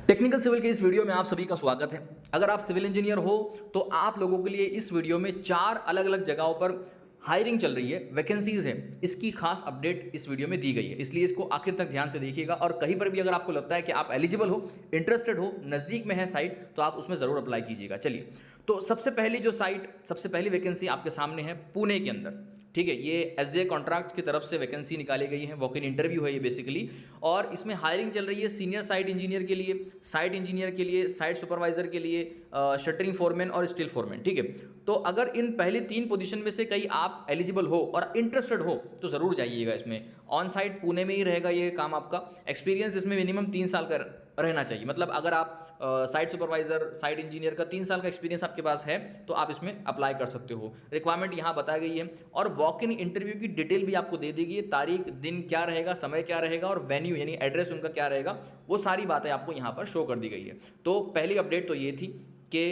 Technical civil के इस video में आप सभी का स्वागत है। अगर आप सिविल इंजीनियर हो तो आप लोगों के लिए इस वीडियो में 4 अलग अलग जगहों पर हायरिंग चल रही है, वैकेंसीज है, इसकी खास अपडेट इस वीडियो में दी गई है, इसलिए इसको आखिर तक ध्यान से देखिएगा। और कहीं पर भी अगर आपको लगता है कि आप एलिजिबल हो, इंटरेस्टेड हो, नज़दीक में है साइट, तो आप उसमें ज़रूर अप्लाई कीजिएगा। चलिए, तो सबसे पहली वैकेंसी आपके सामने है पुणे के अंदर। ठीक है, ये एसजे कॉन्ट्रैक्ट की तरफ से वैकेंसी निकाली गई है, वॉक इन इंटरव्यू है ये बेसिकली। और इसमें हायरिंग चल रही है सीनियर साइट इंजीनियर के लिए, साइट इंजीनियर के लिए, साइट सुपरवाइजर के लिए, शटरिंग फोरमैन और स्टील फोरमैन। ठीक है, तो अगर इन पहली 3 पोजीशन में से कहीं आप एलिजिबल हो और इंटरेस्टेड हो तो ज़रूर जाइएगा। इसमें ऑन साइट पुणे में ही रहेगा ये काम आपका। एक्सपीरियंस इसमें मिनिमम 3 साल का रहना चाहिए। मतलब अगर आप साइट सुपरवाइजर, साइट इंजीनियर का 3 साल का एक्सपीरियंस आपके पास है तो आप इसमें अप्लाई कर सकते हो। रिक्वायरमेंट यहाँ बताई गई है और वॉक इन इंटरव्यू की डिटेल भी आपको दे दी गई है। तारीख, दिन क्या रहेगा, समय क्या रहेगा और वेन्यू यानी एड्रेस उनका क्या रहेगा, वो सारी बातें आपको यहाँ पर शो कर दी गई है। तो पहली अपडेट तो ये थी कि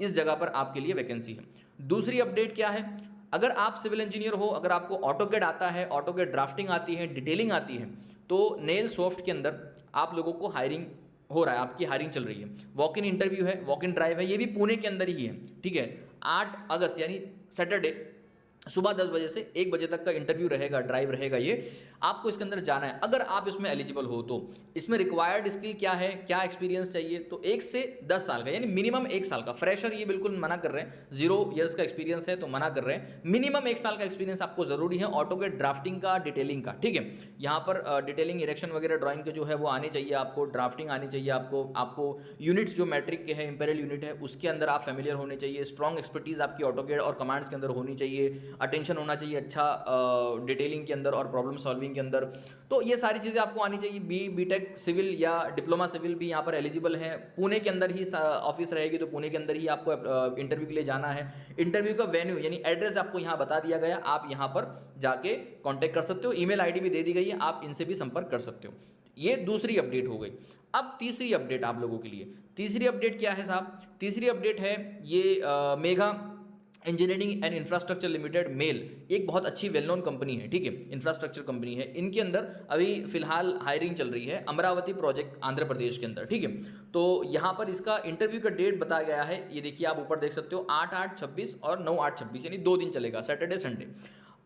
इस जगह पर आपके लिए वैकेंसी है। दूसरी अपडेट क्या है, अगर आप सिविल इंजीनियर हो, अगर आपको ऑटोकैड आता है, ऑटोकैड ड्राफ्टिंग आती है, डिटेलिंग आती है, तो नेल सॉफ्ट के अंदर आप लोगों को हायरिंग हो रहा है, आपकी हायरिंग चल रही है। वॉक इन इंटरव्यू है, वॉक इन ड्राइव है, ये भी पुणे के अंदर ही है। ठीक है, 8 अगस्त यानी सैटरडे सुबह 10 बजे से 1 बजे तक का इंटरव्यू रहेगा, ड्राइव रहेगा। ये आपको इसके अंदर जाना है अगर आप इसमें एलिजिबल हो तो। इसमें रिक्वायर्ड स्किल क्या है, क्या एक्सपीरियंस चाहिए, तो 1 से 10 साल का यानी मिनिमम 1 साल का। फ्रेशर ये बिल्कुल मना कर रहे हैं, 0 ईयर्स का एक्सपीरियंस है तो मना कर रहे हैं। मिनिमम 1 साल का एक्सपीरियंस आपको जरूरी है ऑटोकैड ड्राफ्टिंग का, डिटेलिंग का। ठीक है, यहाँ पर डिटेलिंग, इरेक्शन वगैरह ड्राइंग के जो है वो आनी चाहिए आपको, ड्राफ्टिंग आनी चाहिए आपको यूनिट्स जो मैट्रिक के हैं, इंपेरियल यूनिट है, उसके अंदर आप फेमिलियर होने चाहिए। स्ट्रॉन्ग एक्सपर्टीज आपकी ऑटोकैड और कमांड्स के अंदर होनी चाहिए। अटेंशन होना चाहिए अच्छा डिटेलिंग के अंदर और प्रॉब्लम सॉल्विंग के अंदर। तो ये सारी चीज़ें आपको आनी चाहिए। बीटेक सिविल या डिप्लोमा सिविल भी यहाँ पर एलिजिबल है। पुणे के अंदर ही ऑफिस रहेगी तो पुणे के अंदर ही आपको इंटरव्यू के लिए जाना है। इंटरव्यू का वेन्यू यानी एड्रेस आपको यहाँ बता दिया गया, आप यहाँ पर जाके कांटेक्ट कर सकते हो। ईमेल आईडी भी दे दी गई है, आप इनसे भी संपर्क कर सकते हो। ये दूसरी अपडेट हो गई। अब तीसरी अपडेट आप लोगों के लिए। तीसरी अपडेट क्या है साहब? तीसरी अपडेट है ये mega engineering and infrastructure limited, MEIL, एक बहुत अच्छी वेल नोन कंपनी है। ठीक है, इंफ्रास्ट्रक्चर कंपनी है। इनके अंदर अभी फिलहाल हायरिंग चल रही है अमरावती प्रोजेक्ट, आंध्र प्रदेश के अंदर। ठीक है, तो यहाँ पर इसका इंटरव्यू का डेट बताया गया है, ये देखिए आप ऊपर देख सकते हो, 8/8/26 और 9/8/26 यानी 2 दिन चलेगा, सैटरडे संडे।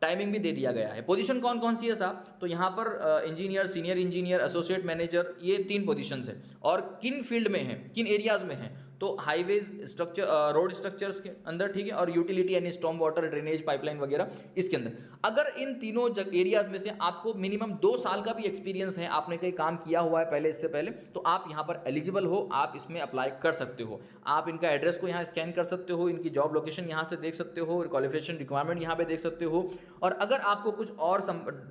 टाइमिंग भी दे दिया गया है। पोजीशन कौन कौन सी है साहब? तो यहाँ पर engineer, senior engineer, associate manager, ये 3 पोजीशंस है। और किन फील्ड में है, किन एरियाज में है? तो हाईवेज स्ट्रक्चर, रोड स्ट्रक्चर्स के अंदर। ठीक है, और यूटिलिटी यानी स्टॉर्म वाटर, ड्रेनेज, पाइपलाइन वगैरह इसके अंदर। अगर इन तीनों एरियाज में से आपको मिनिमम 2 साल का भी एक्सपीरियंस है, आपने कहीं काम किया हुआ है पहले, इससे पहले, तो आप यहाँ पर एलिजिबल हो, आप इसमें अप्लाई कर सकते हो। आप इनका एड्रेस को यहाँ स्कैन कर सकते हो, इनकी जॉब लोकेशन यहाँ से देख सकते हो, क्वालिफिकेशन रिक्वायरमेंट यहाँ पे देख सकते हो। और अगर आपको कुछ और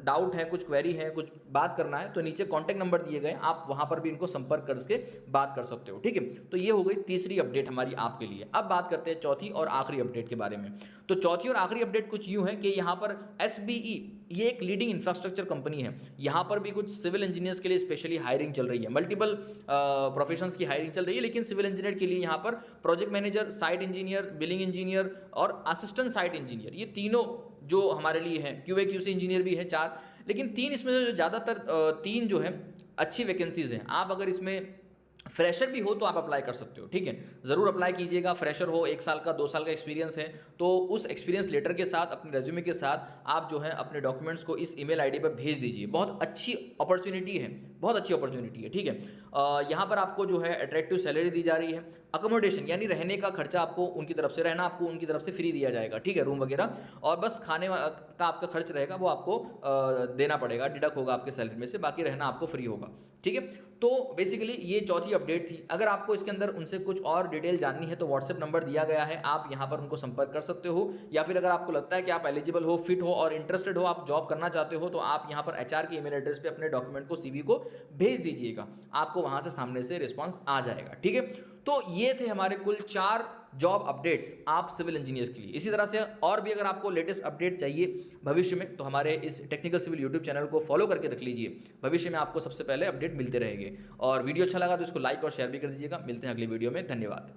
डाउट है, कुछ क्वेरी है, कुछ बात करना है, तो नीचे कॉन्टैक्ट नंबर दिए गए, आप वहाँ पर भी इनको संपर्क करके बात कर सकते हो। ठीक है, तो ये हो गई तीसरी अपडेट हमारी आपके लिए। अब बात करते हैं चौथी और आखिरी अपडेट के बारे में। तो चौथी और आखिरी अपडेट कुछ यूं है कि यहाँ पर SBE, ये एक लीडिंग इंफ्रास्ट्रक्चर कंपनी है। यहाँ पर भी कुछ सिविल इंजीनियर्स के लिए स्पेशली हायरिंग चल रही है। मल्टीपल प्रोफेशंस की हायरिंग चल रही है, लेकिन सिविल इंजीनियर के लिए यहाँ पर project manager, site engineer, billing engineer और असिस्टेंट साइट इंजीनियर, ये तीनों जो हमारे लिए है। QA/QC इंजीनियर भी है 4, लेकिन 3 इसमें जो ज़्यादातर 3 जो है अच्छी वैकेंसीज हैं। आप अगर इसमें फ्रेशर भी हो तो आप अप्लाई कर सकते हो। ठीक है, ज़रूर अप्लाई कीजिएगा। फ्रेशर हो, 1 साल का, 2 साल का एक्सपीरियंस है, तो उस एक्सपीरियंस लेटर के साथ, अपने रेज्यूमे के साथ आप जो है अपने डॉक्यूमेंट्स को इस ईमेल आईडी पर भेज दीजिए। बहुत अच्छी अपॉर्चुनिटी है, बहुत अच्छी अपॉर्चुनिटी है। ठीक है, यहाँ पर आपको जो है अट्रैक्टिव सैलरी दी जा रही है। अकोमोडेशन यानी रहने का खर्चा आपको उनकी तरफ से, रहना आपको उनकी तरफ से फ्री दिया जाएगा। ठीक है, रूम वगैरह, और बस खाने का आपका खर्च रहेगा, वो आपको देना पड़ेगा, डिडक्ट होगा आपके सैलरी में से, बाकी रहना आपको फ्री होगा। ठीक है, तो बेसिकली ये चौथी अपडेट थी। अगर आपको इसके अंदर उनसे कुछ और डिटेल जाननी है तो व्हाट्सएप नंबर दिया गया है, आप यहाँ पर उनको संपर्क कर सकते हो। या फिर अगर आपको लगता है कि आप एलिजिबल हो, फिट हो और इंटरेस्टेड हो, आप जॉब करना चाहते हो, तो आप यहाँ पर HR के ईमेल एड्रेस पे अपने डॉक्यूमेंट को, CV को भेज दीजिएगा, आपको वहाँ से सामने से रिस्पॉन्स आ जाएगा। ठीक है, तो ये थे हमारे कुल 4 जॉब अपडेट्स आप सिविल इंजीनियर्स के लिए। इसी तरह से और भी अगर आपको लेटेस्ट अपडेट चाहिए भविष्य में, तो हमारे इस टेक्निकल सिविल यूट्यूब चैनल को फॉलो करके रख लीजिए। भविष्य में आपको सबसे पहले अपडेट मिलते रहेंगे। और वीडियो अच्छा लगा तो इसको लाइक और शेयर भी कर दीजिएगा। मिलते हैं अगली वीडियो में, धन्यवाद।